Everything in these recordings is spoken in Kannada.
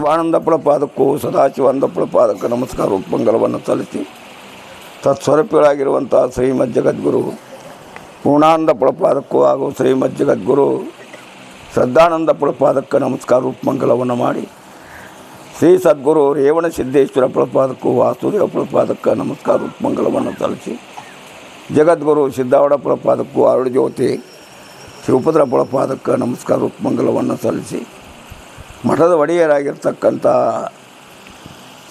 ಶಿವಾನಂದಪುರ ಪಾದಕ್ಕೂ ಸದಾಶಿವಾನಂದಪುರ ಪಾದಕ್ಕೆ ನಮಸ್ಕಾರ ಮಂಗಲವನ್ನು ಸಲ್ಲಿಸಿ ತತ್ಸ್ವರೂಪಿಗಳಾಗಿರುವಂಥ ಶ್ರೀಮದ್ ಜಗದ್ಗುರು ಪೂರ್ಣಾನಂದಪುರ ಪಾದಕ್ಕೂ ಹಾಗೂ ಶ್ರೀಮದ್ ಜಗದ್ಗುರು ಶ್ರದ್ಧಾನಂದಪುರ ಪಾದಕ್ಕೆ ನಮಸ್ಕಾರ ಮಂಗಲವನ್ನು ಮಾಡಿ ಶ್ರೀ ಸದ್ಗುರು ರೇವಣ ಸಿದ್ದೇಶ್ವರ ಪ್ರಪಾದಕ್ಕೂ ವಾಸುದೇವ ಪ್ರಪಾದಕ್ಕೆ ನಮಸ್ಕಾರ ಮಂಗಲವನ್ನು ಸಲ್ಲಿಸಿ ಜಗದ್ಗುರು ಸಿದ್ದಾವಡ ಪ್ರಪಾದಕ್ಕೂ ಅರುಳು ಜ್ಯೋತಿ ಶಿವಪುತ್ರ ಪ್ರಪಾದಕ್ಕೆ ನಮಸ್ಕಾರ ಮಂಗಲವನ್ನು ಸಲ್ಲಿಸಿ ಮಠದ ಒಡೆಯರಾಗಿರ್ತಕ್ಕಂಥ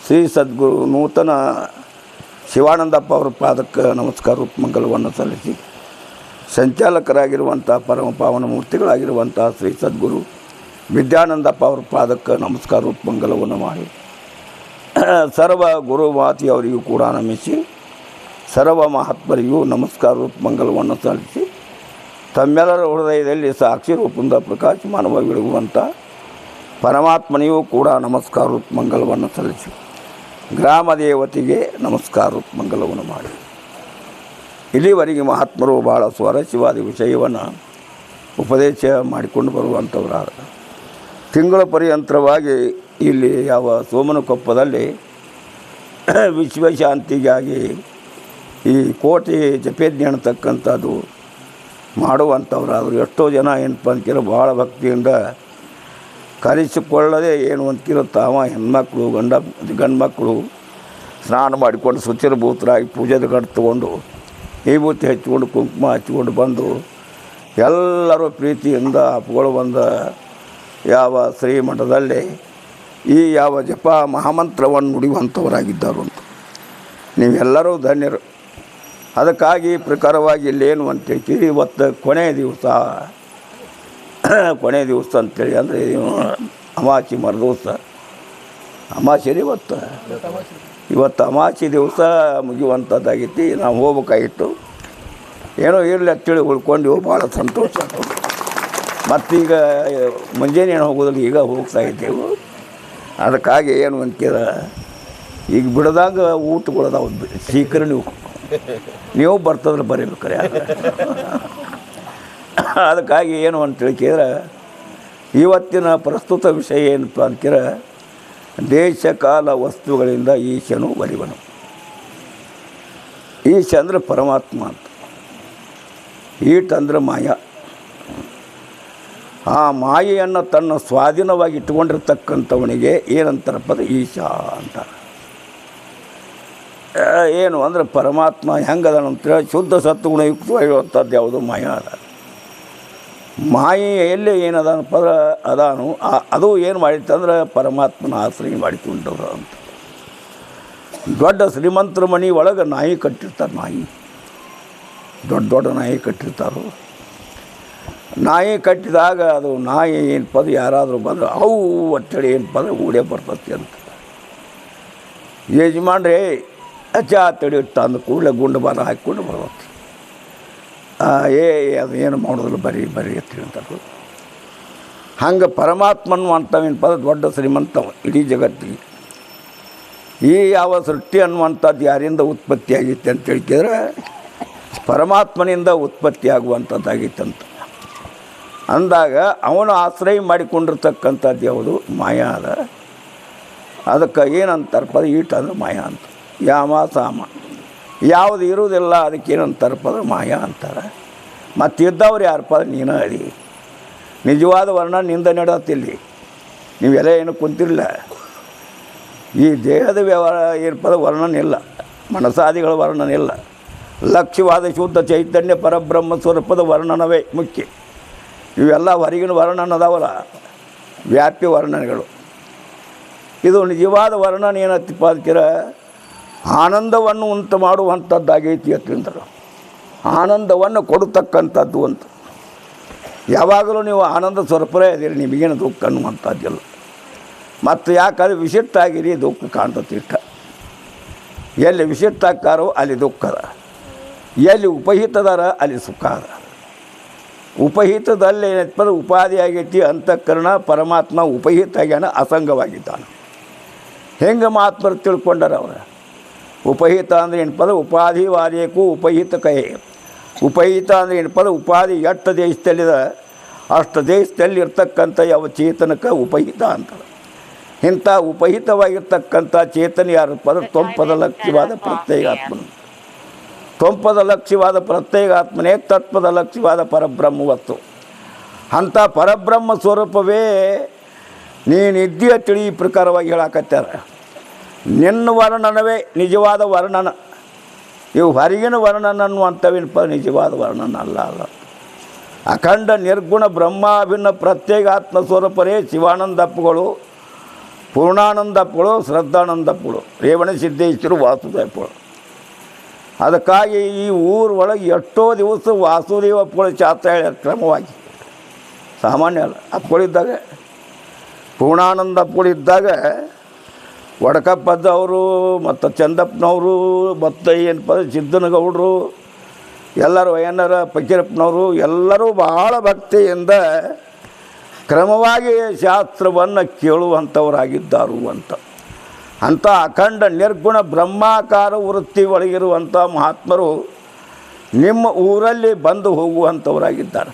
ಶ್ರೀ ಸದ್ಗುರು ನೂತನ ಶಿವಾನಂದಪ್ಪ ಅವರ ಪಾದಕ್ಕೆ ನಮಸ್ಕಾರ ಮಂಗಲವನ್ನು ಸಲ್ಲಿಸಿ ಸಂಚಾಲಕರಾಗಿರುವಂಥ ಪರಮ ಪಾವನ ಮೂರ್ತಿಗಳಾಗಿರುವಂಥ ಶ್ರೀ ಸದ್ಗುರು ವಿದ್ಯಾನಂದಪ್ಪ ಅವರ ಪಾದಕ್ಕೆ ನಮಸ್ಕಾರ ಮಂಗಲವನ್ನು ಮಾಡಿ ಸರ್ವ ಗುರು ಮಾತೆಯವರಿಗೂ ಕೂಡ ನಮಿಸಿ ಸರ್ವ ಮಹಾತ್ಮರಿಗೂ ನಮಸ್ಕಾರ ಮಂಗಲವನ್ನು ಸಲ್ಲಿಸಿ ತಮ್ಮೆಲ್ಲರ ಹೃದಯದಲ್ಲಿ ಸಾಕ್ಷಿ ರೂಪದಿಂದ ಪ್ರಕಾಶಮಾನವಾಗಿರುವಂಥ ಪರಮಾತ್ಮನಿಗೂ ಕೂಡ ನಮಸ್ಕಾರ ಮಂಗಲವನ್ನು ಸಲ್ಲಿಸಿ ಗ್ರಾಮ ದೇವತೆಗೆ ನಮಸ್ಕಾರ ಮಂಗಲವನ್ನು ಮಾಡಿ ಇಲ್ಲಿವರೆಗೆ ಮಹಾತ್ಮರು ಭಾಳ ಸ್ವಾರಸ್ಯವಾದ ವಿಷಯವನ್ನು ಉಪದೇಶ ಮಾಡಿಕೊಂಡು ಬರುವಂಥವರಾದ ತಿಂಗಳ ಪರ್ಯಂತರವಾಗಿ ಇಲ್ಲಿ ಯಾವ ಸೋಮನಕೊಪ್ಪದಲ್ಲಿ ವಿಶ್ವಶಾಂತಿಗಾಗಿ ಈ ಕೋಟಿ ಜಪೇಜ್ಞೆ ಅನ್ನತಕ್ಕಂಥದ್ದು ಮಾಡುವಂಥವ್ರಾದರು ಎಷ್ಟೋ ಜನ ಏನಪ್ಪ ಅಂತೀರ ಭಾಳ ಭಕ್ತಿಯಿಂದ ಕರೆಸಿಕೊಳ್ಳದೆ ಏನು ಅಂತೀರ ತಾವ ಹೆಣ್ಮಕ್ಳು ಗಂಡು ಮಕ್ಕಳು ಸ್ನಾನ ಮಾಡಿಕೊಂಡು ಶುಚಿರ್ಭೂತರಾಗಿ ಪೂಜೆದ ಗಂಟು ತೊಗೊಂಡು ವಿಭೂತಿ ಹಚ್ಕೊಂಡು ಕುಂಕುಮ ಹಚ್ಕೊಂಡು ಬಂದು ಎಲ್ಲರೂ ಪ್ರೀತಿಯಿಂದ ಅಪ್ಕೊಳ್ಳುವಂಥ ಯಾವ ಶ್ರೀಮಠದಲ್ಲಿ ಈ ಯಾವ ಜಪ ಮಹಾಮಂತ್ರವನ್ನು ನುಡಿಯುವಂಥವರಾಗಿದ್ದರು ಅಂತ ನೀವೆಲ್ಲರೂ ಧನ್ಯರು. ಅದಕ್ಕಾಗಿ ಪ್ರಕಾರವಾಗಿ ಇಲ್ಲೇನು ಅಂತೇಳಿ ಇವತ್ತು ಕೊನೆಯ ದಿವಸ ಅಂತೇಳಿ ಅಂದರೆ ಅಮಾವಾಸ್ಯೆ ಮರುದಿವಸ ಅಮಾವಾಸ್ಯೆ ಇವತ್ತು ಅಮಾವಾಸ್ಯೆ ದಿವಸ ಮುಗಿಯುವಂಥದ್ದಾಗಿತ್ತು. ನಾವು ಹೋಗ್ಬೇಕಾಗಿತ್ತು, ಏನೋ ಇರಲಿ ಅಂತೇಳಿ ಉಳ್ಕೊಂಡು ಭಾಳ ಸಂತೋಷ ಆಯಿತು. ಮತ್ತೀಗ ಮುಂಜಾನೆ ಏನು ಹೋಗೋದಿಲ್ಲ, ಈಗ ಹೋಗ್ತಾ ಇದ್ದೆವು. ಅದಕ್ಕಾಗಿ ಏನು ಅಂತೀರ ಈಗ ಬಿಡದಾಗ ಊಟಗಳದಾವ ಶೀಘ್ರ ನೀವು ಬರ್ತದ್ರೆ ಬರೀಬೇಕಾರೆ ಅದಕ್ಕಾಗಿ ಏನು ಅಂತೇಳಿ ಕೇಳಿದ್ರೆ ಇವತ್ತಿನ ಪ್ರಸ್ತುತ ವಿಷಯ ಏನಪ್ಪ ಅಂತೀರ ದೇಶ ಕಾಲ ವಸ್ತುಗಳಿಂದ ಈಶನು ಬರಿವನು. ಈಶ ಅಂದರೆ ಪರಮಾತ್ಮ ಅಂತ, ಈಟಂದ್ರೆ ಮಾಯ. ಆ ಮಾಯೆಯನ್ನು ತನ್ನ ಸ್ವಾಧೀನವಾಗಿ ಇಟ್ಕೊಂಡಿರ್ತಕ್ಕಂಥವನಿಗೆ ಏನಂತಾರಪ್ಪ ಅದು ಈಶ ಅಂತಾರೆ. ಏನು ಅಂದರೆ ಪರಮಾತ್ಮ ಹೆಂಗದನಂತರ ಶುದ್ಧ ಸತ್ವಗುಣಯುಕ್ತವಾಗಿರುವಂಥದ್ದು ಯಾವುದು ಮಾಯ ಅದ. ಮಾಯೆಯಲ್ಲಿ ಏನದನಪ್ಪ ಅಂದ್ರೆ ಅದಾನು ಅದು ಏನು ಮಾಡಿತ್ತಂದ್ರೆ ಪರಮಾತ್ಮನ ಆಶ್ರಯ ಮಾಡಿಕೊಂಡವ್ರು ಅಂತ. ದೊಡ್ಡ ಶ್ರೀಮಂತರ ಮನೆ ಒಳಗೆ ನಾಯಿ ಕಟ್ಟಿರ್ತಾರೆ, ನಾಯಿ ದೊಡ್ಡ ನಾಯಿ ಕಟ್ಟಿರ್ತಾರೆ. ನಾಯಿ ಕಟ್ಟಿದಾಗ ಅದು ನಾಯಿ ಏನಪ್ಪ ಅದು ಯಾರಾದರೂ ಬಂದರೆ ಅವು ಒಟ್ಟಡಿ ಏನಪ್ಪ ಅಂದ್ರೆ ಊಡೇ ಬರ್ತತಿ ಅಂತ. ಯಜಮಾನ್ರೆ ಚಾ ತಡಿ ಇಟ್ಟ ಅಂದ ಕೂಡಲೇ ಗುಂಡು ಬಾಲ ಹಾಕಿಕೊಂಡು ಬರ್ತತಿ. ಅದು ಏನು ಮಾಡೋದಿಲ್ಲ ಬರೀ ಅಂತ ಹೇಳ್ತಾರೆ. ಹಂಗೆ ಪರಮಾತ್ಮನು ಅಂತವೇನಪ್ಪ ಅಂದ್ರೆ ದೊಡ್ಡ ಶ್ರೀಮಂತವ ಇಡೀ ಜಗತ್ತಿಗೆ. ಈ ಯಾವ ಸೃಷ್ಟಿ ಅನ್ನುವಂಥದ್ದು ಯಾರಿಂದ ಉತ್ಪತ್ತಿ ಆಗಿತ್ತು ಅಂತ ಹೇಳ್ತಿದ್ರೆ ಪರಮಾತ್ಮನಿಂದ ಉತ್ಪತ್ತಿ ಆಗುವಂಥದ್ದಾಗಿತ್ತಂತ ಅಂದಾಗ ಅವನು ಆಶ್ರಯ ಮಾಡಿಕೊಂಡಿರ್ತಕ್ಕಂಥದ್ದು ಯಾವುದು ಮಾಯ ಅದ. ಅದಕ್ಕೆ ಏನಂತಾರಪ್ಪ ಈಟ ಅಂದ್ರೆ ಮಾಯ ಅಂತ. ಯಾಮ ಸಾಮ ಯಾವುದು ಇರುವುದಿಲ್ಲ ಅದಕ್ಕೇನಂತಾರಪ್ಪ ಅಂದ್ರೆ ಮಾಯ ಅಂತಾರೆ. ಮತ್ತು ಇದ್ದವ್ರು ಯಾರಪ್ಪ ಅಂದ್ರೆ ನೀನು ಅದಿ. ನಿಜವಾದ ವರ್ಣ ನಿಂದ ನಡೆಯುತ್ತಿಲ್ಲಿ ನೀವೆಲ್ಲ ಏನು ಕುಂತಿರಲಿಲ್ಲ. ಈ ದೇಹದ ವ್ಯವಹಾರ ಏನಪ್ಪ ಅಂದ್ರೆ ವರ್ಣನಿಲ್ಲ, ಮನಸಾದಿಗಳ ವರ್ಣನಿಲ್ಲ. ಲಕ್ಷ್ಯವಾದ ಶುದ್ಧ ಚೈತನ್ಯ ಪರಬ್ರಹ್ಮ ಸ್ವರೂಪದ ವರ್ಣನವೇ ಮುಖ್ಯ. ಇವೆಲ್ಲ ಹೊರಗಿನ ವರ್ಣನ ಅದಾವಲ್ಲ ವ್ಯಾಪ್ಯ ವರ್ಣನೆಗಳು. ಇದು ನಿಜವಾದ ವರ್ಣನ ಏನತ್ತಪ್ಪ ಅದಕ್ಕಿರ ಆನಂದವನ್ನು ಉಂಟು ಮಾಡುವಂಥದ್ದಾಗೈತಿ ಅಂತಂದ್ರೆ ಆನಂದವನ್ನು ಕೊಡತಕ್ಕಂಥದ್ದು ಅಂತ. ಯಾವಾಗಲೂ ನೀವು ಆನಂದ ಸ್ವರೂಪರೇ ಅದೀರಿ, ನಿಮಗೇನು ದುಃಖ ಅನ್ನುವಂಥದ್ದಿಲ್ಲ. ಮತ್ತು ಯಾಕಂದರೆ ವಿಶಿಷ್ಟ ಆಗಿರಿ ದುಃಖ ಕಾಣ್ತತಿ ಇಷ್ಟ. ಎಲ್ಲಿ ವಿಶಿಷ್ಟ ಆಕಾರೋ ಅಲ್ಲಿ ದುಃಖದ, ಎಲ್ಲಿ ಉಪಹಿತದಾರ ಅಲ್ಲಿ ಸುಖ ಅದ. ಉಪಹಿತದಲ್ಲಿ ಏನಪ್ಪ ಉಪಾಧಿ ಆಗೈತಿ ಅಂತಃಕರಣ. ಪರಮಾತ್ಮ ಉಪಹಿತ ಆಗ್ಯಾನ, ಅಸಂಗವಾಗಿದ್ದಾನೆ. ಹೆಂಗೆ ಮಹಾತ್ಮರು ತಿಳ್ಕೊಂಡಾರ ಅವರು. ಉಪಹಿತ ಅಂದರೆ ಏನಪ್ಪ ಅಂದ್ರೆ ಉಪಾಧಿ ವಾರ್ಯಕ್ಕೂ ಉಪಹಿತ ಕಹೆ. ಉಪಹಿತ ಅಂದರೆ ಏನಪ್ಪ ಅಂದ್ರೆ ಉಪಾಧಿ ಎಷ್ಟು ದೇಶದಲ್ಲಿದೆ ಅಷ್ಟು ದೇಶದಲ್ಲಿ ಇರ್ತಕ್ಕಂಥ ಯಾವ ಚೇತನಕ್ಕೆ ಉಪಹಿತ ಅಂತಾರೆ. ಇಂಥ ಉಪಹಿತವಾಗಿರ್ತಕ್ಕಂಥ ಚೇತನ ಯಾರಪ್ಪ ಅಂದ್ರೆ ತೊಂಪದ ಲಕ್ಷ್ಯವಾದ ಪ್ರತ್ಯೇಗಾತ್ಮನು. ತೊಂಪದ ಲಕ್ಷ್ಯವಾದ ಪ್ರತ್ಯೇಗಾತ್ಮನೇ ತತ್ವದ ಲಕ್ಷ್ಯವಾದ ಪರಬ್ರಹ್ಮವತ್ತು. ಅಂಥ ಪರಬ್ರಹ್ಮ ಸ್ವರೂಪವೇ ನೀನಿದ್ದೀಯ ತಿಳಿ ಈ ಪ್ರಕಾರವಾಗಿ ಹೇಳಾಕತ್ಯಾರ. ನಿನ್ನ ವರ್ಣನವೇ ನಿಜವಾದ ವರ್ಣನ. ಇವು ಹೊರಗಿನ ವರ್ಣನ ಅನ್ನುವಂಥವೇನಪ್ಪ ನಿಜವಾದ ವರ್ಣನ ಅಲ್ಲ. ಅಖಂಡ ನಿರ್ಗುಣ ಬ್ರಹ್ಮಾಭಿನ್ನ ಪ್ರತ್ಯೇಗಾತ್ಮ ಸ್ವರೂಪರೇ ಶಿವಾನಂದಪ್ಪಗಳು, ಪೂರ್ಣಾನಂದಪ್ಪಗಳು, ಶ್ರದ್ಧಾನಂದಪ್ಪಗಳು, ರೇವಣ ಸಿದ್ದೇಶ್ವರು, ವಾಸುದೇವಪ್ಪಗಳು. ಅದಕ್ಕಾಗಿ ಈ ಊರೊಳಗೆ ಎಷ್ಟೋ ದಿವಸ ವಾಸುದೇವ ಅಪ್ಪಗಳು ಶಾಸ್ತ್ರ ಹೇಳ್ಯಾರ ಕ್ರಮವಾಗಿ. ಸಾಮಾನ್ಯ ಅಲ್ಲ. ಅಪ್ಪಗಳಿದ್ದಾಗ ಪೂರ್ಣಾನಂದ ಅಪ್ಪಗಳಿದ್ದಾಗ ವಡಕಪ್ಪದ್ದ ಅವರು ಮತ್ತು ಚಂದಪ್ಪನವರು ಮತ್ತು ಏನಪ್ಪ ಸಿದ್ದನಗೌಡರು ಎಲ್ಲರೂ ವಯನ್ನರ ಫಕೀರಪ್ಪನವರು ಎಲ್ಲರೂ ಬಹಳ ಭಕ್ತಿಯಿಂದ ಕ್ರಮವಾಗಿ ಶಾಸ್ತ್ರವನ್ನು ಕೇಳುವಂಥವರಾಗಿದ್ದಾರು ಅಂಥ ಅಖಂಡ ನಿರ್ಗುಣ ಬ್ರಹ್ಮಾಕಾರ ವೃತ್ತಿ ಒಳಗಿರುವಂಥ ಮಹಾತ್ಮರು ನಿಮ್ಮ ಊರಲ್ಲಿ ಬಂದು ಹೋಗುವಂಥವರಾಗಿದ್ದಾರೆ.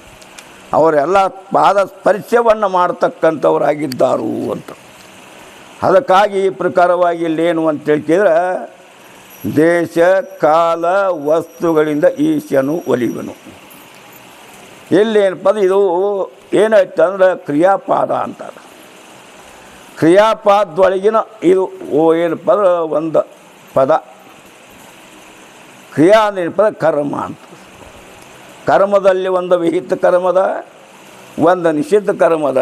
ಅವರೆಲ್ಲ ಪಾದ ಸ್ಪರ್ಶವನ್ನು ಮಾಡ್ತಕ್ಕಂಥವರಾಗಿದ್ದಾರು ಅಂತ. ಅದಕ್ಕಾಗಿ ಈ ಪ್ರಕಾರವಾಗಿ ಇಲ್ಲೇನು ಅಂತ ಹೇಳ್ತಿದ್ರೆ, ದೇಶ ಕಾಲ ವಸ್ತುಗಳಿಂದ ಈಶನು ಒಲಿವನು. ಇಲ್ಲೇನಪ್ಪ ಇದು ಏನಾಯ್ತು ಅಂದ್ರೆ ಕ್ರಿಯಾಪಾದ ಅಂತಾರೆ. ಕ್ರಿಯಾಪಾದೊಳಗಿನ ಇದು ಏನಪ್ಪ ಅಂದ್ರೆ ಒಂದು ಪದ. ಕ್ರಿಯಾ ಏನಪ್ಪ ಕರ್ಮ ಅಂತ. ಕರ್ಮದಲ್ಲಿ ಒಂದು ವಿಹಿತ ಕರ್ಮದ, ಒಂದು ನಿಷಿದ್ಧ ಕರ್ಮದ.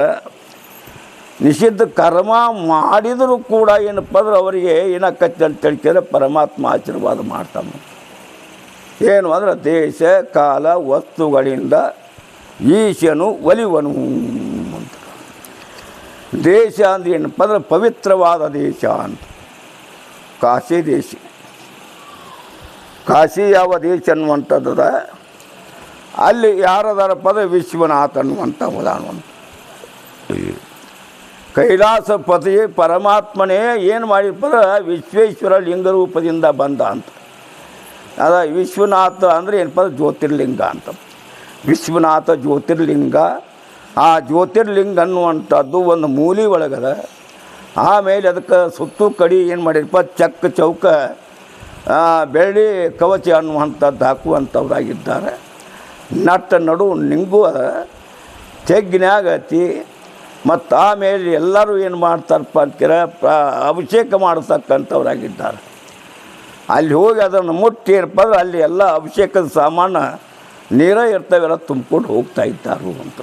ನಿಷಿದ್ಧ ಕರ್ಮ ಮಾಡಿದರೂ ಕೂಡ ಏನಪ್ಪ ಅಂದ್ರೆ ಅವರಿಗೆ ಏನಾಕತ್ತೆ ಅಂತ ಹೇಳ್ತಿದ್ರೆ ಪರಮಾತ್ಮ ಆಶೀರ್ವಾದ ಮಾಡ್ತಾನೆ. ಏನು ಅಂದ್ರೆ ದೇಶ ಕಾಲ ವಸ್ತುಗಳಿಂದ ಈಶನು ಒಲಿವನು ಅಂತ. ದೇಶ ಅಂದ್ರೆ ಏನಪ್ಪ ಅಂದ್ರೆ ಪವಿತ್ರವಾದ ದೇಶ ಅಂತ. ಕಾಶಿ ದೇಶ. ಕಾಶಿ ಯಾವ ದೇಶ ಅನ್ನುವಂಥದ್ದದ, ಅಲ್ಲಿ ಯಾರದಾರಪ್ಪ ಅಂದ್ರೆ ವಿಶ್ವನಾಥ ಅನ್ನುವಂಥ ಉದಾಹರಣೆ. ಕೈಲಾಸಪತಿ ಪರಮಾತ್ಮನೇ ಏನು ಮಾಡಿಪ್ಪ ವಿಶ್ವೇಶ್ವರ ಲಿಂಗ ರೂಪದಿಂದ ಬಂದ ಅಂತ. ಅದ ವಿಶ್ವನಾಥ ಅಂದರೆ ಏನಪ್ಪ ಜ್ಯೋತಿರ್ಲಿಂಗ ಅಂತ. ವಿಶ್ವನಾಥ ಜ್ಯೋತಿರ್ಲಿಂಗ. ಆ ಜ್ಯೋತಿರ್ಲಿಂಗ ಅನ್ನುವಂಥದ್ದು ಒಂದು ಮೂಲಿ ಒಳಗದ. ಆಮೇಲೆ ಅದಕ್ಕೆ ಸುತ್ತು ಕಡಿ ಏನು ಮಾಡಿರಪ್ಪ ಚಕ್ಕ ಚೌಕ ಬೆಳ್ಳಿ ಕವಚ ಅನ್ನುವಂಥದ್ದು ಹಾಕುವಂಥವ್ರಾಗಿದ್ದಾರೆ. ನಟ್ಟ ನಡು ನಿಂಗು ಅದ ತೆಗ್ಗಿನಾಗ ಹತ್ತಿ. ಮತ್ತು ಆಮೇಲೆ ಎಲ್ಲರೂ ಏನು ಮಾಡ್ತಾರಪ್ಪ ಅಂತೀರ ಅಭಿಷೇಕ ಮಾಡತಕ್ಕಂಥವ್ರಾಗಿದ್ದಾರೆ. ಅಲ್ಲಿ ಹೋಗಿ ಅದನ್ನು ಮುಟ್ಟಿ ಏನಪ್ಪ ಅಂದ್ರೆ ಅಲ್ಲಿ ಎಲ್ಲ ಅಭಿಷೇಕದ ಸಾಮಾನು ನೀರೇ ಇರ್ತಾವೆಲ್ಲ ತುಂಬಿಕೊಂಡು ಹೋಗ್ತಾ ಇದ್ದಾರು ಅಂತ.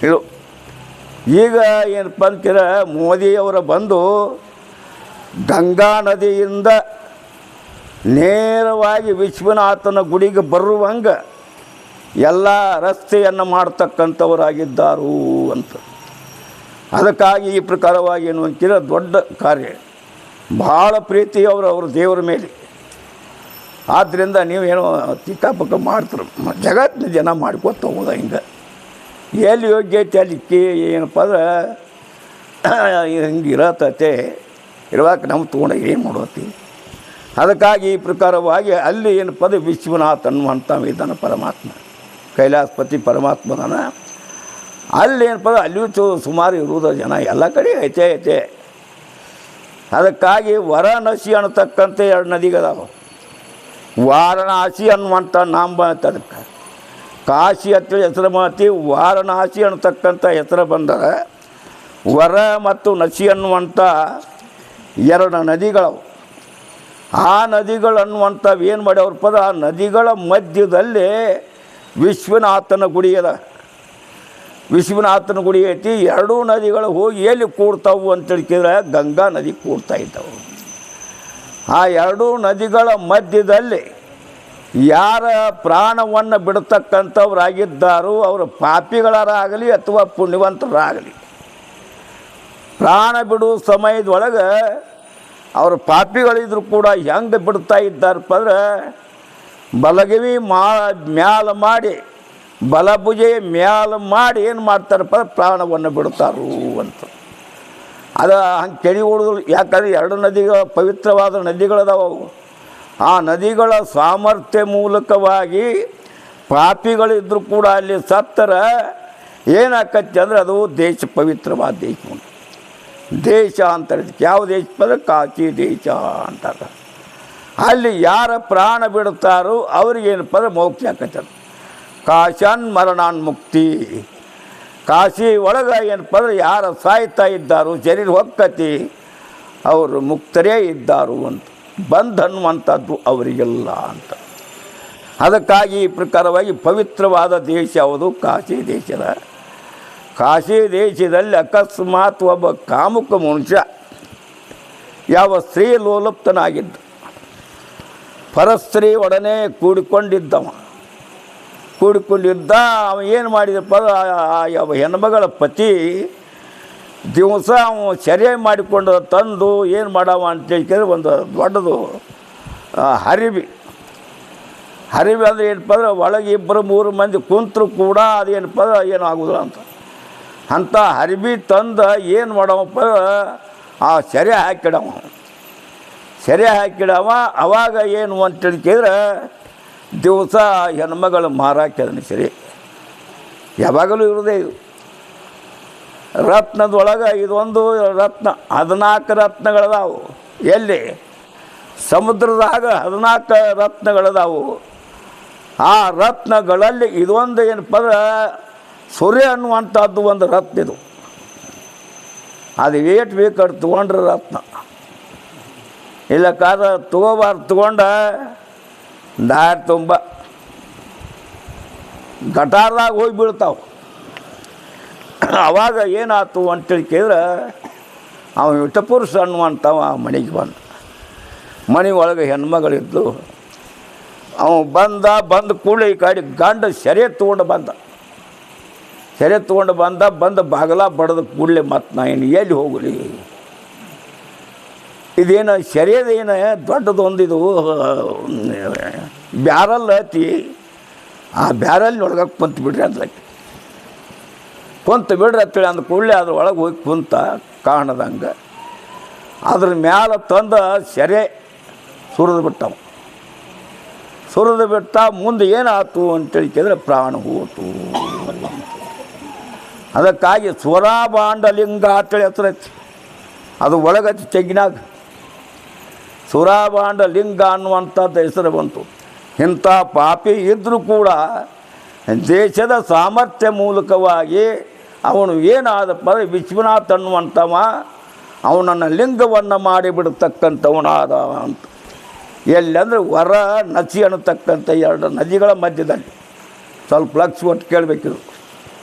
ಇದು ಈಗ ಏನಪ್ಪ ಅಂತೀರ ಮೋದಿಯವರ ಬಂದು ಗಂಗಾ ನದಿಯಿಂದ ನೇರವಾಗಿ ವಿಶ್ವನಾಥನ ಗುಡಿಗೆ ಬರುವಂಗೆ ಎಲ್ಲ ರಸ್ತೆಯನ್ನು ಮಾಡ್ತಕ್ಕಂಥವರಾಗಿದ್ದಾರು ಅಂತ. ಅದಕ್ಕಾಗಿ ಈ ಪ್ರಕಾರವಾಗಿ ಏನು ಅಂತೀರ ದೊಡ್ಡ ಕಾರ್ಯ. ಭಾಳ ಪ್ರೀತಿ ಅವ್ರ ದೇವರ ಮೇಲೆ. ಆದ್ದರಿಂದ ನೀವೇನೋ ಚಿತ್ತಾಪಕ್ಕ ಮಾಡ್ತಾರೆ. ಜಗತ್ತಿನ ಜನ ಮಾಡ್ಕೊತ ಹೋದ ಹಿಂಗೆ ಎಲ್ಲಿ ಯೋಗ್ಯತೆ ಅಲ್ಲಿಕ್ಕೆ ಏನಪ್ಪ ಅಂದ್ರೆ ಹಿಂಗೆ ಇರತ್ತೆ ಇರುವಾಗ ನಾವು ತೊಗೊಂಡಾಗ ಏನು ಮಾಡೋತಿ. ಅದಕ್ಕಾಗಿ ಈ ಪ್ರಕಾರವಾಗಿ ಅಲ್ಲಿ ಏನಪ್ಪ ಅಂದ್ರೆ ವಿಶ್ವನಾಥ ಅನ್ನುವಂಥ ಇದ್ದಾನೆ ಪರಮಾತ್ಮ. ಕೈಲಾಸಪತಿ ಪರಮಾತ್ಮನ ಅಲ್ಲಿ ಏನಪ್ಪ ಅಲ್ಲಿಯೂ ಸುಮಾರು ಇರುವುದ ಜನ ಎಲ್ಲ ಕಡೆ ಐತೆ. ಅದಕ್ಕಾಗಿ ವಾರಣಾಸಿ ಅನ್ನತಕ್ಕಂಥ 2 ನದಿಗಳದಾವ. ವಾರಣಾಸಿ ಅನ್ನುವಂಥ ನಾಮ ಬಂತ. ಅದಕ್ಕೆ ಕಾಶಿ ಅಂತೇಳಿ ಹೆಸರು ಮಾತಿ, ವಾರಣಾಸಿ ಅನ್ನತಕ್ಕಂಥ ಹೆಸರು ಬಂದರೆ ವರ ಮತ್ತು ನಸಿ ಅನ್ನುವಂಥ 2 ನದಿಗಳವು. ಆ ನದಿಗಳನ್ನುವಂಥವು ಏನು ಮಾಡ್ಯವ್ರ ಪದ, ಆ ನದಿಗಳ ಮಧ್ಯದಲ್ಲಿ ವಿಶ್ವನಾಥನ ಗುಡಿ ಅದ. ವಿಶ್ವನಾಥನ ಗುಡಿ ಐತಿ. 2 ನದಿಗಳು ಹೋಗಿ ಎಲ್ಲಿ ಕೂಡ್ತಾವು ಅಂತೇಳಿದ್ರೆ ಗಂಗಾ ನದಿ ಕೂಡ್ತಾ ಇದ್ದವು. ಆ 2 ನದಿಗಳ ಮಧ್ಯದಲ್ಲಿ ಯಾರ ಪ್ರಾಣವನ್ನು ಬಿಡ್ತಕ್ಕಂಥವ್ರಾಗಿದ್ದಾರೋ ಅವರು ಪಾಪಿಗಳರಾಗಲಿ ಅಥವಾ ಪುಣ್ಯವಂತರಾಗಲಿ, ಪ್ರಾಣ ಬಿಡುವ ಸಮಯದೊಳಗೆ ಅವರು ಪಾಪಿಗಳಿದ್ರು ಕೂಡ ಹೆಂಗೆ ಬಿಡ್ತಾ ಇದ್ದಾರಪ್ಪ ಅಂದ್ರೆ ಬಲಗಿವಿ ಮ್ಯಾಲ ಮಾಡಿ ಬಲಭುಜೆ ಮ್ಯಾಲ ಮಾಡಿ ಏನು ಮಾಡ್ತಾರಪ್ಪ ಪ್ರಾಣವನ್ನು ಬಿಡ್ತಾರು ಅಂತ. ಅದು ಹಂಗೆ ಕೆಡಿ ಹೊಡೆದ್ರು. ಯಾಕಂದರೆ 2 ನದಿಗಳು ಪವಿತ್ರವಾದ ನದಿಗಳದಾವು. ಆ ನದಿಗಳ ಸಾಮರ್ಥ್ಯ ಮೂಲಕವಾಗಿ ಪಾಪಿಗಳಿದ್ದರೂ ಕೂಡ ಅಲ್ಲಿ ಸತ್ತರ ಏನಾಕತ್ತೆ ಅಂದರೆ ಅದು ದೇಶ ಪವಿತ್ರವಾದ ದೇಶ. ದೇಶ ಅಂತಾರೆ. ಯಾವ ದೇಶ ಅಂದರೆ ಕಾಶಿ ದೇಶ ಅಂತಾರೆ. ಅಲ್ಲಿ ಯಾರ ಪ್ರಾಣ ಬಿಡುತ್ತಾರೋ ಅವ್ರಿಗೇನಪ್ಪ ಅಂದ್ರೆ ಮೋಕ್ಷ ಆಕೈತೆ. ಕಾಶನ್ ಮರಣಾನ್ ಮುಕ್ತಿ. ಕಾಶಿ ಒಳಗೆ ಏನಪ್ಪ ಅಂದ್ರೆ ಯಾರು ಸಾಯ್ತಾ ಇದ್ದಾರೋ, ಶರೀರ ಹೊಕ್ಕತಿ, ಅವರು ಮುಕ್ತರೇ ಇದ್ದಾರು ಅಂತ. ಬಂಧನ್ನುವಂಥದ್ದು ಅವರಿಗೆಲ್ಲ ಅಂತ. ಅದಕ್ಕಾಗಿ ಈ ಪ್ರಕಾರವಾಗಿ ಪವಿತ್ರವಾದ ದೇಶ ಯಾವುದು? ಕಾಶಿ ದೇಶದ. ಕಾಶಿ ದೇಶದಲ್ಲಿ ಅಕಸ್ಮಾತ್ ಒಬ್ಬ ಕಾಮುಕ ಮನುಷ್ಯ ಯಾವ ಸ್ತ್ರೀ ಲೋಲುಪ್ತನಾಗಿದ್ದ, ಪರಸ್ತ್ರೀ ಒಡನೆ ಕೂಡಿಕೊಂಡಿದ್ದ, ಅವ ಏನು ಮಾಡಿದಪ್ಪ, ಯಾವ ಹೆಣ್ಮಗಳ ಪತಿ ದಿವಸ ಅವ ಸರಿಯಾಗಿ ಮಾಡಿಕೊಂಡು ತಂದು ಏನು ಮಾಡವ ಅಂತೇಳಿ ಕೇಳಿದ್ರೆ ಒಂದು ದೊಡ್ಡದು ಹರಿವಿ ಅಂದರೆ ಏನಪ್ಪ ಅಂದ್ರೆ ಒಳಗೆ 2-3 ಮಂದಿ ಕುಂತರು ಕೂಡ ಅದೇನಪ್ಪ ಅಂದ್ರೆ ಏನೂ ಆಗೋದಿಲ್ಲ ಅಂಥ ಹರಿವಿ ತಂದು ಏನು ಮಾಡವಪ್ಪ, ಆ ಸೆರೆ ಹಾಕಿಡವ. ಅವಾಗ ಏನು ಅಂತೇಳಿ ಕೇಳಿದ್ರೆ ದಿವಸ ಹೆಣ್ಮಗಳು ಮಾರಾಕಿದನು ಸರಿ. ಯಾವಾಗಲೂ ಇರೋದೇ ಇದು. ರತ್ನದೊಳಗೆ ಇದೊಂದು ರತ್ನ, 14 ರತ್ನಗಳದಾವು. ಎಲ್ಲಿ? ಸಮುದ್ರದಾಗ 14 ರತ್ನಗಳದಾವು. ಆ ರತ್ನಗಳಲ್ಲಿ ಇದೊಂದು ಏನಪ್ಪ ಅಂದ್ರೆ ಸೂರ್ಯ ಅನ್ನುವಂಥದ್ದು ಒಂದು ರತ್ನ. ಇದು ಅದು ಏಟು ಬೇಕಾದ್ರೆ ತೊಗೊಂಡ್ರೆ ರತ್ನ, ಇಲ್ಲಕ್ಕಾದ್ರೆ ತೊಗೋಬಾರ್ದು. ತೊಗೊಂಡ ದಾರಿ ತುಂಬ ಗಟಾರದಾಗ ಹೋಗಿ ಬೀಳ್ತಾವೆ. ಅವಾಗ ಏನಾಯ್ತು ಅಂತೇಳಿ ಕೇಳಿದ್ರೆ ಅವ ವಿಟಪುರುಷ ಅನ್ನುವಂಥವ ಮನೆಗೆ ಮನೆ ಒಳಗೆ ಹೆಣ್ಮಗಳಿದ್ದು. ಅವ ಬಂದ ಕೂಡಲೇ ಈ ಕಡೆ ಗಂಡ ಸೆರೆ ತೊಗೊಂಡು ಬಂದ ಬಾಗಲ ಬಡ್ದ ಕೂಡಲೇ ಮತ್ತು ನಾ ಏನು ಎಲ್ಲಿ ಹೋಗಲಿ, ಇದೇನು ಸೆರೆದೇನು ದೊಡ್ಡದೊಂದಿದು ಬ್ಯಾರಲ್ ಐತಿ, ಆ ಬ್ಯಾರಲ್ಲಿ ಒಳಗೆ ಕುಂತು ಬಿಡ್ರಿ ಅಂತಲಕ್ಕೆ ಅಂತೇಳಿ ಅಂದ ಕೂಡಲೇ ಅದ್ರ ಒಳಗೆ ಹೋಗಿ ಕುಂತ ಕಾಣದಂಗೆ ಅದ್ರ ಮ್ಯಾಲೆ ತಂದು ಸೆರೆ ಸುರಿದು ಬಿಟ್ಟ. ಮುಂದೆ ಏನಾಯ್ತು ಅಂತೇಳಿ ಕೇಳಿದ್ರೆ ಪ್ರಾಣ ಹೋತು. ಅದಕ್ಕಾಗಿ ಸುರಾಭಾಂಡಲಿಂಗ ಅಂತೇಳಿ ಹೆಸರೈತಿ. ಅದು ಒಳಗತಿ ತೆಂಗಿನಾಗ ಸುರಾಭಾಂಡಲಿಂಗ ಅನ್ನುವಂಥದ್ದು ಹೆಸರು ಬಂತು. ಇಂಥ ಪಾಪಿ ಇದ್ದರೂ ಕೂಡ ದೇಶದ ಸಾಮರ್ಥ್ಯ ಮೂಲಕವಾಗಿ ಅವನು ಏನಾದಪ್ಪ ವಿಶ್ವನಾಥ್ ಅನ್ನುವಂಥವ ಅವನನ್ನು ಲಿಂಗವನ್ನು ಮಾಡಿಬಿಡ್ತಕ್ಕಂಥವನಾದ ಅಂತ. ಎಲ್ಲಂದರೆ ವರ ನಸಿ ಅನ್ನತಕ್ಕಂಥ 2 ನದಿಗಳ ಮಧ್ಯದಲ್ಲಿ ಸ್ವಲ್ಪ ಲಕ್ಷ ಒಟ್ಟು ಕೇಳಬೇಕಿದು.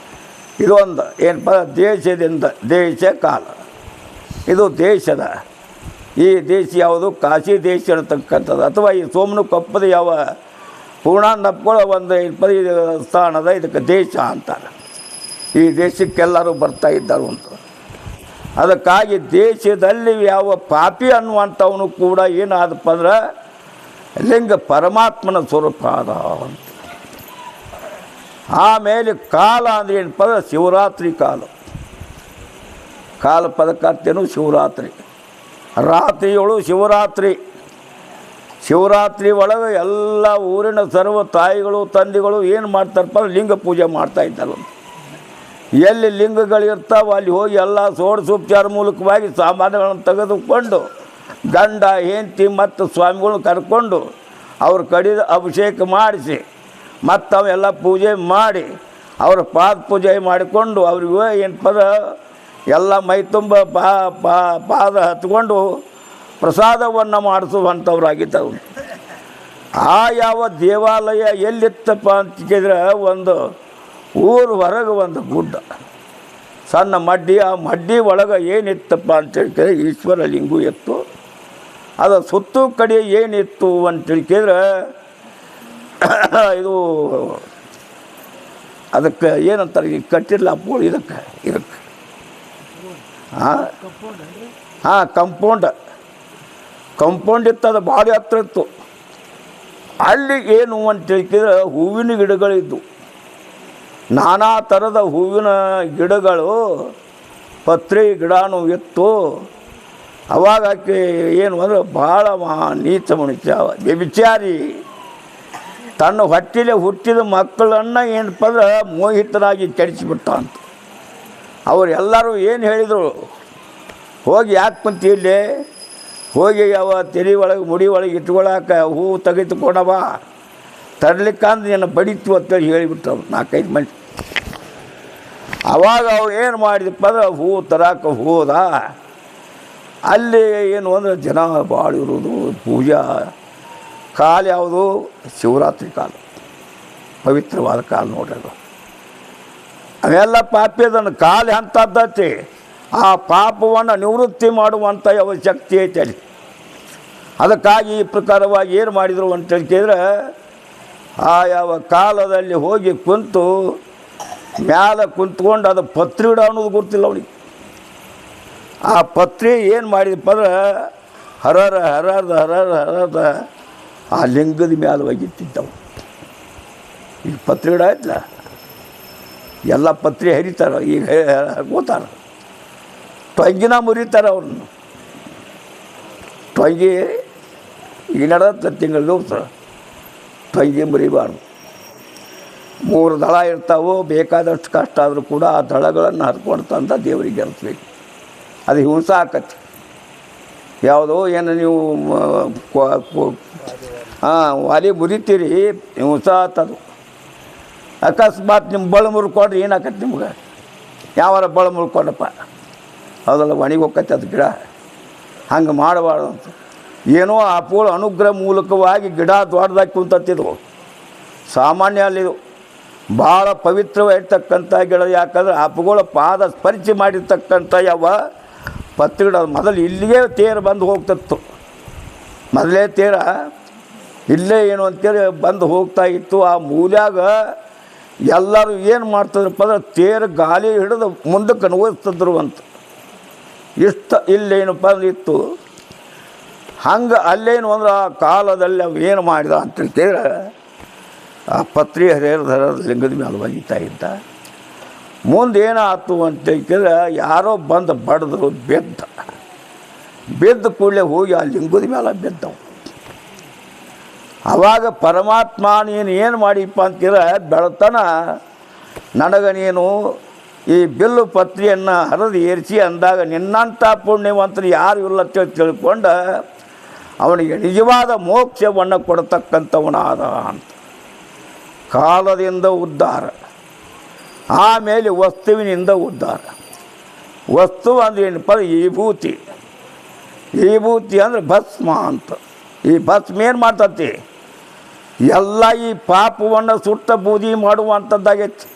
ಇದೊಂದು ಏನಪ್ಪ ದೇಶದಿಂದ ದೇಶ ಕಾಲ, ಇದು ದೇಶದ. ಈ ದೇಶ ಯಾವುದು? ಕಾಶಿ ದೇಶ ಅನ್ನತಕ್ಕಂಥದ್ದು. ಅಥವಾ ಈ ಸೋಮನ ಕೊಪ್ಪದ ಯಾವ ಪೂರ್ಣಾನಪ್ಪಳ ಒಂದು ಸ್ಥಾನದ ಇದಕ್ಕೆ ದೇಶ ಅಂತಾರೆ. ಈ ದೇಶಕ್ಕೆಲ್ಲರೂ ಬರ್ತಾ ಇದ್ದರು ಅಂತ. ಅದಕ್ಕಾಗಿ ದೇಶದಲ್ಲಿ ಯಾವ ಪಾಪಿ ಅನ್ನುವಂಥವನು ಕೂಡ ಏನಾದಪ್ಪ ಅಂದ್ರೆ ಲಿಂಗ ಪರಮಾತ್ಮನ ಸ್ವರೂಪ ಆದ ಅಂತ. ಆಮೇಲೆ ಕಾಲ ಅಂದರೆ ಏನಪ್ಪ ಅಂದ್ರೆ ಶಿವರಾತ್ರಿ ಕಾಲ ಪದಕರ್ತೇನು ಶಿವರಾತ್ರಿ. ರಾತ್ರಿಯೊಳು ಶಿವರಾತ್ರಿ ಒಳಗೆ ಎಲ್ಲ ಊರಿನ ಸರ್ವ ತಾಯಿಗಳು ತಂದೆಗಳು ಏನು ಮಾಡ್ತಾರಪ್ಪ ಅಂದ್ರೆ ಲಿಂಗ ಪೂಜೆ ಮಾಡ್ತಾಯಿದ್ದಾರೆ. ಎಲ್ಲಿ ಲಿಂಗಗಳಿರ್ತಾವೆ ಅಲ್ಲಿ ಹೋಗಿ ಎಲ್ಲ ಷೋಡಶೋಪಚಾರ ಮೂಲಕವಾಗಿ ಸಾಮಾನುಗಳನ್ನು ತೆಗೆದುಕೊಂಡು ಗಂಡ ಹೆಂಡತಿ ಮತ್ತು ಸ್ವಾಮಿಗಳನ್ನ ಕರ್ಕೊಂಡು ಅವ್ರ ಕಡಿದ ಅಭಿಷೇಕ ಮಾಡಿಸಿ ಮತ್ತು ಅವೆಲ್ಲ ಪೂಜೆ ಮಾಡಿ ಅವ್ರ ಪಾದ ಪೂಜೆ ಮಾಡಿಕೊಂಡು ಅವ್ರಿಗೆ ಏನಪ್ಪ ಎಲ್ಲ ಮೈ ತುಂಬ ಪಾದ ಹತ್ಕೊಂಡು ಪ್ರಸಾದವನ್ನು ಮಾಡಿಸುವಂಥವ್ರಾಗಿದ್ದವು. ಆ ಯಾವ ದೇವಾಲಯ ಎಲ್ಲಿತ್ತಪ್ಪ ಅಂತ ಕೇಳಿದ್ರೆ ಒಂದು ಊರು ಹೊರಗೆ ಒಂದು ಗುಡ್ಡ ಸಣ್ಣ ಮಡ್ಡಿ. ಆ ಮಡ್ಡಿ ಒಳಗೆ ಏನಿತ್ತಪ್ಪ ಅಂತೇಳಿ ಕೇಳಿದ್ರೆ ಈಶ್ವರ ಲಿಂಗು ಇತ್ತು. ಅದು ಸುತ್ತು ಕಡೆ ಏನಿತ್ತು ಅಂತೇಳಿ ಕೇಳಿದ್ರೆ ಇದು ಅದಕ್ಕೆ ಏನಂತಾರೆ ಈಗ ಕಟ್ಟಿರಲ್ಲ ಅಪ್ಪಗಳು ಇದಕ್ಕೆ ಕಂಪೌಂಡ್ ಇತ್ತು. ಅದು ಭಾಳ ಹತ್ರ ಇತ್ತು. ಅಲ್ಲಿ ಏನು ಅಂತೇಳಿ ಕೇಳಿದ್ರೆ ಹೂವಿನ ಗಿಡಗಳಿದ್ದು, ನಾನಾ ಥರದ ಹೂವಿನ ಗಿಡಗಳು, ಪತ್ರಿ ಗಿಡನೂ ಇತ್ತು. ಅವಾಗ ಆಕೆ ಏನು ಅಂದರೆ ಭಾಳ ನೀಚ ಮನುಷ್ಯ, ವ್ಯಭಿಚಾರಿ. ತನ್ನ ಹೊಟ್ಟೆಲೆ ಹುಟ್ಟಿದ ಮಕ್ಕಳನ್ನು ಏನಪ್ಪ ಅಂದ್ರೆ ಮೋಹಿತರಾಗಿ ಕೆಡಿಸಿಬಿಟ್ಟ ಅಂತ. ಅವರೆಲ್ಲರೂ ಏನು ಹೇಳಿದರು? ಹೋಗಿ ಯಾಕೆ ಕುಂತಿ ಇಲ್ಲಿ, ಹೋಗಿ ಯಾವ ತೆರೆ ಒಳಗೆ ಮುಡಿ ಒಳಗೆ ಇಟ್ಕೊಳಕ್ಕೆ ಹೂವು ತೆಗೆದುಕೊಂಡವ ತರ್ಲಿಕ್ಕಂದು ನಿನ್ನ ಬಡಿತು ಅಂತೇಳಿ ಹೇಳಿಬಿಟ್ಟು 4-5 ಮಂದಿ. ಆವಾಗ ಅವ್ರು ಏನು ಮಾಡಿದಪ್ಪ ಅಂದ್ರೆ ಹೂವು ತರಕ್ಕೆ ಹೋದ. ಅಲ್ಲಿ ಏನು ಅಂದರೆ ಜನ ಭಾಳ ಇರೋದು, ಪೂಜಾ ಕಾಲ ಯಾವುದು, ಶಿವರಾತ್ರಿ ಕಾಲ, ಪವಿತ್ರವಾದ ಕಾಲ ನೋಡ್ರಿ ಅದು. ಅವೆಲ್ಲ ಪಾಪಿ ಅದನ್ನು ಕಾಲ ಅಂಥದ್ದೈತಿ. ಆ ಪಾಪವನ್ನು ನಿವೃತ್ತಿ ಮಾಡುವಂಥ ಯಾವ ಶಕ್ತಿ ಐತೆ ಅಲ್ಲಿ. ಅದಕ್ಕಾಗಿ ಈ ಪ್ರಕಾರವಾಗಿ ಏನು ಮಾಡಿದರು ಅಂತ ಕೇಳಿದ್ರೆ, ಆ ಯಾವ ಕಾಲದಲ್ಲಿ ಹೋಗಿ ಕುಂತು ಮ್ಯಾಲೆ ಕುಂತ್ಕೊಂಡು ಅದು ಪತ್ರಿ ಇಡ ಅನ್ನೋದು ಗೊತ್ತಿಲ್ಲ ಅವನಿಗೆ. ಆ ಪತ್ರಿ ಏನು ಮಾಡಿದಪ್ಪ ಅಂದ್ರೆ ಹರದ ಆ ಲಿಂಗದ ಮ್ಯಾಲೆ ಒಗಿತಿದ್ದವು. ಈಗ ಪತ್ರಿ ಇಡ ಆಯ್ತಲ್ಲ, ಎಲ್ಲ ಪತ್ರಿ ಹರಿತಾರೆ, ಈಗ ಹೋಗ್ತಾರೆ, ಟೊಂಗಿನ ಮುರಿತಾರೆ ಅವ್ರನ್ನ. ಟೊಂಗಿ ಈಗ ನಡೆದ ತಿಂಗಳ ದಿವಸ ಟೊಂಗಿ ಮುರಿಬಾರ್ದು. 3 ದಳ ಇರ್ತಾವೆ, ಬೇಕಾದಷ್ಟು ಕಷ್ಟ ಆದರೂ ಕೂಡ ಆ ದಳಗಳನ್ನು ಹರ್ಕೊಂಡು ತಂದ ದೇವರಿಗೆ ಗೆಲ್ಲಿಸ್ಬೇಕು. ಅದು ಹಿಂಸೆ ಆಕತಿ. ಯಾವುದೋ ಏನು ನೀವು ವಾಲಿ ಮುರಿತೀರಿ, ಹಿಂಸೆ ಆತದು. ಅಕಸ್ಮಾತ್ ನಿಮ್ಮ ಬಳ ಮುರ್ಕೊಂಡ್ರೆ ಏನಾಕತಿ ನಿಮ್ಗೆ? ಯಾವಾರ ಬಳ ಮುರ್ಕೊಂಡಪ್ಪ ಅದೆಲ್ಲ ಒಣಗಿ ಹೋಗ್ತೈತೆ ಅದು ಗಿಡ. ಹಂಗೆ ಮಾಡಬಾರ್ದು ಅಂತ. ಏನೋ ಅಪೋಳ ಅನುಗ್ರಹ ಮೂಲಕವಾಗಿ ಗಿಡ ದೊಡ್ಡದಾಗಿ ಕುಂತಿದ್ವು. ಸಾಮಾನ್ಯ ಅಲ್ಲಿದು ಭಾಳ ಪವಿತ್ರವಾಗಿರ್ತಕ್ಕಂಥ ಗಿಡ. ಯಾಕಂದ್ರೆ ಅಪ್ಪುಗಳ ಪಾದ ಸ್ಪರ್ಶಿ ಮಾಡಿರ್ತಕ್ಕಂಥ ಯಾವ ಪತ್ರಿ ಗಿಡ ಮೊದಲು ಇಲ್ಲಿಗೆ ತೇರು ಬಂದು ಹೋಗ್ತಿತ್ತು. ಮೊದಲೇ ತೇರ ಇಲ್ಲೇ ಏನು ಅಂತೇಳಿ ಬಂದು ಹೋಗ್ತಾ ಇತ್ತು. ಆ ಮೂಲ್ಯಾಗ ಎಲ್ಲರೂ ಏನು ಮಾಡ್ತಿದ್ರಪ್ಪ ಅಂದ್ರೆ ತೇರು ಗಾಲಿ ಹಿಡಿದು ಮುಂದಕ್ಕೆ ನೋಯಿಸ್ತಿದ್ರು ಅಂತ. ಇಷ್ಟು ಇಲ್ಲೇನಪ್ಪ ಅಂದ್ರೆ ಇತ್ತು. ಹಂಗೆ ಅಲ್ಲೇನು ಅಂದ್ರೆ ಆ ಕಾಲದಲ್ಲಿ ಅವು ಏನು ಮಾಡಿದ ಅಂತೇಳಿ ಕೇಳಿದ್ರೆ, ಆ ಪತ್ರಿ ಹರಿಹರ ಲಿಂಗದ ಮೇಲೆ ಒಗಿತಾ ಇದ್ದ. ಮುಂದೆ ಏನಾಯ್ತು ಅಂತೇಳಿ ಕೇಳಿದ್ರೆ, ಯಾರೋ ಬಂದು ಬಡಿದ್ರು, ಬಿದ್ದ ಕೂಡಲೇ ಹೋಗಿ ಆ ಲಿಂಗದ ಮೇಲೆ ಬಿದ್ದವು. ಆವಾಗ ಪರಮಾತ್ಮ ನೀನು ಏನು ಮಾಡಿಪ್ಪ ಅಂತೀರ, ಬೆಳತನ ನನಗೆ ನೀನು ಈ ಬಿಲ್ಲು ಪತ್ರಿಯನ್ನು ಹರಿದು ಏರಿಸಿ ಅಂದಾಗ ನಿನ್ನಂಥ ಪುಣ್ಯವಂತರು ಯಾರು ಇಲ್ಲ ಅಂತ ತಿಳ್ಕೊಂಡು ಅವನಿಗೆ ನಿಜವಾದ ಮೋಕ್ಷವನ್ನು ಕೊಡತಕ್ಕಂಥವನಾದ ಅಂತ. ಕಾಲದಿಂದ ಉದ್ಧಾರ, ಆಮೇಲೆ ವಸ್ತುವಿನಿಂದ ಉದ್ಧಾರ. ವಸ್ತು ಅಂದರೆ ಏನಪ್ಪ, ವಿಭೂತಿ. ವಿಭೂತಿ ಅಂದರೆ ಭಸ್ಮ ಅಂತ. ಈ ಭಸ್ಮ ಏನು ಮಾಡ್ತತಿ, ಎಲ್ಲ ಈ ಪಾಪವನ್ನು ಸುಟ್ಟ ಬೂದಿ ಮಾಡುವಂಥದ್ದಾಗೈತಿ.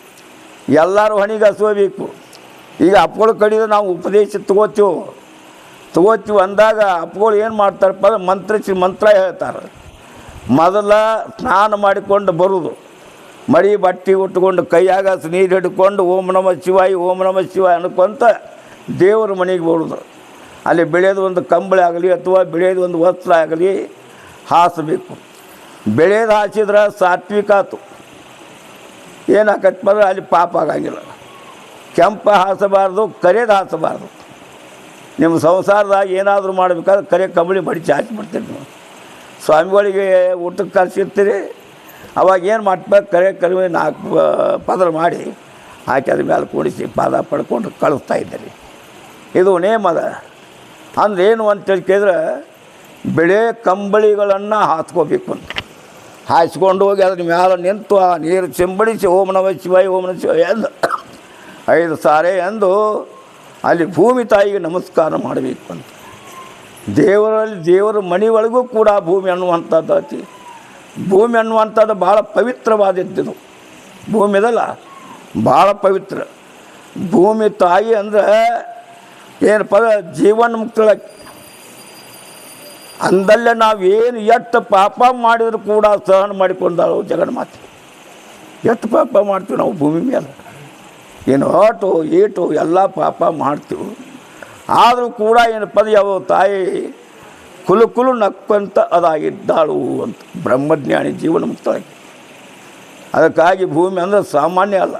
ಎಲ್ಲರೂ ಹಣಿಗೆ ಹಸೋಬೇಕು. ಈಗ ಅಪ್ಪಗಳು ಕಡಿದು ನಾವು ಉಪದೇಶ ತಗೋತೀವಿ ಅಂದಾಗ ಅಪ್ಪಗಳು ಏನು ಮಾಡ್ತಾರಪ್ಪ, ಮಂತ್ರ ಹೇಳ್ತಾರೆ. ಮೊದಲ ಸ್ನಾನ ಮಾಡಿಕೊಂಡು ಬರೋದು, ಮಡಿ ಬಟ್ಟೆ ಉಟ್ಕೊಂಡು ಕೈಯಾಗ ನೀರು ಹಿಡ್ಕೊಂಡು ಓಂ ನಮಃ ಶಿವಾಯ ಅನ್ಕೊಂತ ದೇವರ ಮನೆಗೆ ಬರೋದು. ಅಲ್ಲಿ ಬೆಳೆಯೋದು ಒಂದು ಕಂಬಳಿ ಆಗಲಿ ಅಥವಾ ಬೆಳೆಯೋದು ಒಂದು ವಸ್ತ್ರ ಆಗಲಿ ಹಾಸಬೇಕು. ಬೆಳೆಯೋದು ಹಾಸಿದ್ರೆ ಸಾತ್ವಿಕ ಆತು, ಏನಾಕತ್ಪ ಅಲ್ಲಿ ಪಾಪ ಆಗಂಗಿಲ್ಲ. ಕೆಂಪು ಹಾಸಬಾರ್ದು, ಕರೆದು ಹಾಸಬಾರ್ದು. ನಿಮ್ಮ ಸಂಸಾರದಾಗ ಏನಾದರೂ ಮಾಡಬೇಕಾದ್ರೆ ಕರೆ ಕಂಬಳಿ ಮಡಿಚಿ ಹಾಕಿಬಿಡ್ತೀರಿ ನೀವು. ಸ್ವಾಮಿಗಳಿಗೆ ಊಟಕ್ಕೆ ಕರೆಸಿರ್ತೀರಿ, ಅವಾಗ ಏನು ಮಾಡ್ಬೇಕು, ಕರಿಮೆ 4 ಪದರ ಮಾಡಿ ಹಾಕಿ ಅದ್ರ ಮೇಲೆ ಕೂಡಿಸಿ ಪಾದ ಪಡ್ಕೊಂಡು ಕಳಿಸ್ತಾ ಇದ್ದೀರಿ. ಇದು ನೇಮದ. ಅಂದ್ರೆ ಏನು ಅಂತೇಳಿ ಕೇಳಿದ್ರೆ, ಬೆಳೆ ಕಂಬಳಿಗಳನ್ನು ಹಾಸ್ಕೋಬೇಕು ಅಂತ. ಹಾಯಿಸ್ಕೊಂಡು ಹೋಗಿ ಅದ್ರ ಮೇಲೆ ನಿಂತು ಆ ನೀರು ಸಿಂಬಡಿಸಿ ಓಂ ನಮಃ ಶಿವಾಯ ಎಂದು 5 ಸಾರಿ ಎಂದು ಅಲ್ಲಿ ಭೂಮಿ ತಾಯಿಗೆ ನಮಸ್ಕಾರ ಮಾಡಬೇಕು ಅಂತ. ದೇವರ ಮನೆ ಒಳಗೂ ಕೂಡ ಭೂಮಿ ಅನ್ನುವಂಥದ್ದು ಐತಿ. ಭೂಮಿ ಅನ್ನುವಂಥದ್ದು ಭಾಳ ಪವಿತ್ರವಾದದ್ದು. ಭೂಮಿದಲ್ಲ ಭಾಳ ಪವಿತ್ರ. ಭೂಮಿ ತಾಯಿ ಅಂದರೆ ಏನಪ್ಪ, ಜೀವನ್ಮುಕ್ತಳಾಕಿ. ಅಂದಲ್ಲೇ ನಾವೇನು ಎಷ್ಟು ಪಾಪ ಮಾಡಿದರೂ ಕೂಡ ಸಹನ ಮಾಡಿಕೊಂಡಾಳು ಜಗನ್ಮಾತೆ. ಎಷ್ಟು ಪಾಪ ಮಾಡ್ತೀವಿ ನಾವು ಭೂಮಿ ಮೇಲೆ, ಏನು ಏಟು ಎಲ್ಲ ಪಾಪ ಮಾಡ್ತೀವಿ. ಆದರೂ ಕೂಡ ಏನಪ್ಪ ಯಾವ ತಾಯಿ ಕುಲು ನಕ್ಕಂತ ಅದಾಗಿದ್ದಾಳು ಅಂತ. ಬ್ರಹ್ಮಜ್ಞಾನಿ ಜೀವನ್ಮುಕ್ತಳಾಕಿ. ಅದಕ್ಕಾಗಿ ಭೂಮಿ ಅಂದರೆ ಸಾಮಾನ್ಯ ಅಲ್ಲ.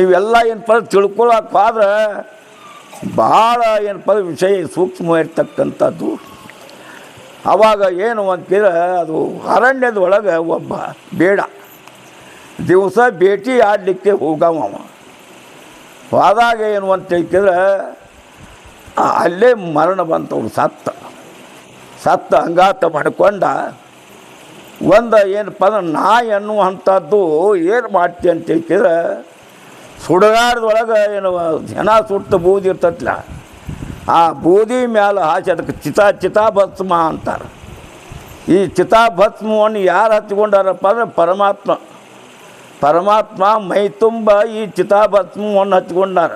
ಇವೆಲ್ಲ ಏನಪ್ಪ ತಿಳ್ಕೊಳ್ಳೋಕ್ಕಾದ್ರೆ ಭಾಳ ಏನಪ್ಪ ವಿಷಯ ಸೂಕ್ಷ್ಮ ಇರ್ತಕ್ಕಂಥದ್ದು. ಆವಾಗ ಏನು ಅಂತೀರ, ಅದು ಅರಣ್ಯದ ಒಳಗೆ ಒಬ್ಬ ಬೇಡ ದಿವಸ ಭೇಟಿ ಆಡಲಿಕ್ಕೆ ಹೋಗವ. ಹೋದಾಗ ಏನು ಅಂತ ಹೇಳ್ತಿದ್ರೆ, ಅಲ್ಲೇ ಮರಣ ಬಂತವ್ರು ಸತ್ತ ಅಂಗಾತ ಮಾಡ್ಕೊಂಡ. ಒಂದು ಏನಪ್ಪ ಅಂದ್ರೆ ನಾಯಿ ಅನ್ನುವಂಥದ್ದು ಏನು ಮಾಡ್ತಿ ಅಂತ ಹೇಳ್ತಿದ್ರೆ ಸುಡುಗಾಡದೊಳಗೆ ಏನು ಜನ ಸುಟ್ಟು ಬೂದಿ ಇರ್ತೈತಿಲ್ಲ, ಆ ಬೂದಿ ಮ್ಯಾಲೆ ಹಾಕಿ ಅದಕ್ಕೆ ಚಿತಾಭಸ್ಮ ಅಂತಾರೆ. ಈ ಚಿತಾಭಸ್ಮವನ್ನು ಯಾರು ಹಚ್ಕೊಂಡಾರಪ್ಪ ಅಂದ್ರೆ ಪರಮಾತ್ಮ ಮೈ ತುಂಬ ಈ ಚಿತಾಭಸ್ಮವನ್ನು ಹಚ್ಕೊಂಡಾರ.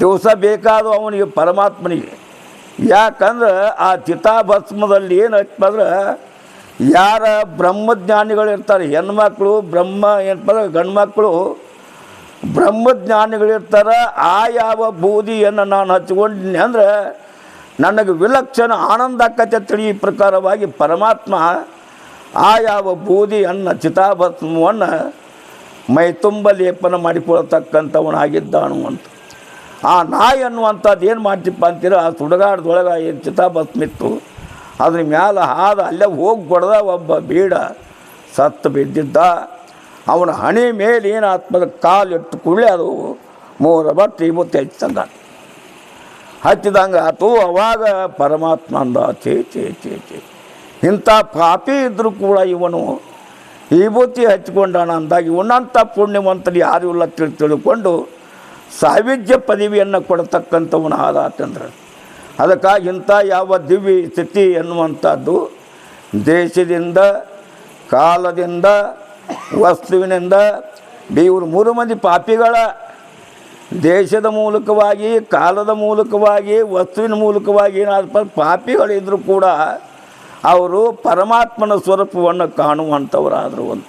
ದಿವಸ ಬೇಕಾದ ಅವನಿಗೆ ಪರಮಾತ್ಮನಿಗೆ. ಯಾಕಂದ್ರೆ ಆ ಚಿತಾಭಸ್ಮದಲ್ಲಿ ಏನು ಹಚ್ಚಂದ್ರೆ ಯಾರ ಬ್ರಹ್ಮಜ್ಞಾನಿಗಳು ಇರ್ತಾರೆ, ಹೆಣ್ಮಕ್ಳು ಏನಪ್ಪ ಅಂದ್ರೆ ಗಂಡು ಮಕ್ಕಳು ಬ್ರಹ್ಮಜ್ಞಾನಿಗಳಿರ್ತಾರೆ. ಆ ಯಾವ ಬೂದಿಯನ್ನು ನಾನು ಹಚ್ಕೊಂಡಿನಿ ಅಂದರೆ ನನಗೆ ವಿಲಕ್ಷಣ ಆನಂದ ಆಕತೆ ತಿಳಿ ಪ್ರಕಾರವಾಗಿ ಪರಮಾತ್ಮ ಆ ಯಾವ ಬೂದಿಯನ್ನು ಚಿತಾಭಸ್ಮವನ್ನು ಮೈ ತುಂಬ ಲೇಪನ ಮಾಡಿಕೊಳ್ತಕ್ಕಂಥವನಾಗಿದ್ದಾನು ಅಂತ. ಆ ನಾಯಿ ಅನ್ನುವಂಥದ್ದು ಏನು ಮಾಡ್ತಿಪ್ಪ ಅಂತೀರ, ಆ ಸುಡುಗಾಡದೊಳಗೆ ಏನು ಚಿತಾಭಸ್ಮ ಇತ್ತು ಅದ್ರ ಮ್ಯಾಲೆ ಅಲ್ಲೇ ಹೋಗಿ ಕೊಡ್ದ ಒಬ್ಬ ಬೀಡ ಸತ್ತು ಬಿದ್ದಿದ್ದ. ಅವನ ಹಣೆ ಮೇಲೆ ಏನು ಆತ್ಮದ ಕಾಲಿಟ್ಟು ಕುಳ್ಳೆ ಅದು 3 ಬಟ್ಟು ಇವತ್ತು ಹಚ್ಚಿದಂಗೆ ಆತು. ಅವಾಗ ಪರಮಾತ್ಮ ಅಂದ, ಛೇ ಇಂಥ ಪಾಪಿ ಇದ್ದರೂ ಕೂಡ ಇವನು ವಿಭೂತಿ ಹಚ್ಕೊಂಡಾನ ಅಂದಾಗ ಇವನಂಥ ಪುಣ್ಯವಂತರು ಯಾರು ಇಲ್ಲ ತಿಳ್ಕೊಂಡು ಸಾಯುಜ್ಯ ಪದವಿಯನ್ನು ಕೊಡತಕ್ಕಂಥವನು ಆದಾತಂದ್ರೆ. ಅದಕ್ಕಾಗಿ ಇಂಥ ಯಾವ ದಿವ್ಯ ಸ್ಥಿತಿ ಎನ್ನುವಂಥದ್ದು ದೇಶದಿಂದ, ಕಾಲದಿಂದ, ವಸ್ತುವಿನಿಂದ ಇವರು 3 ಮಂದಿ ಪಾಪಿಗಳ ದೇಶದ ಮೂಲಕವಾಗಿ, ಕಾಲದ ಮೂಲಕವಾಗಿ, ವಸ್ತುವಿನ ಮೂಲಕವಾಗಿ ಏನಾದ ಪಾಪಿಗಳಿದ್ದರೂ ಕೂಡ ಅವರು ಪರಮಾತ್ಮನ ಸ್ವರೂಪವನ್ನು ಕಾಣುವಂಥವರಾದರು ಅಂತ.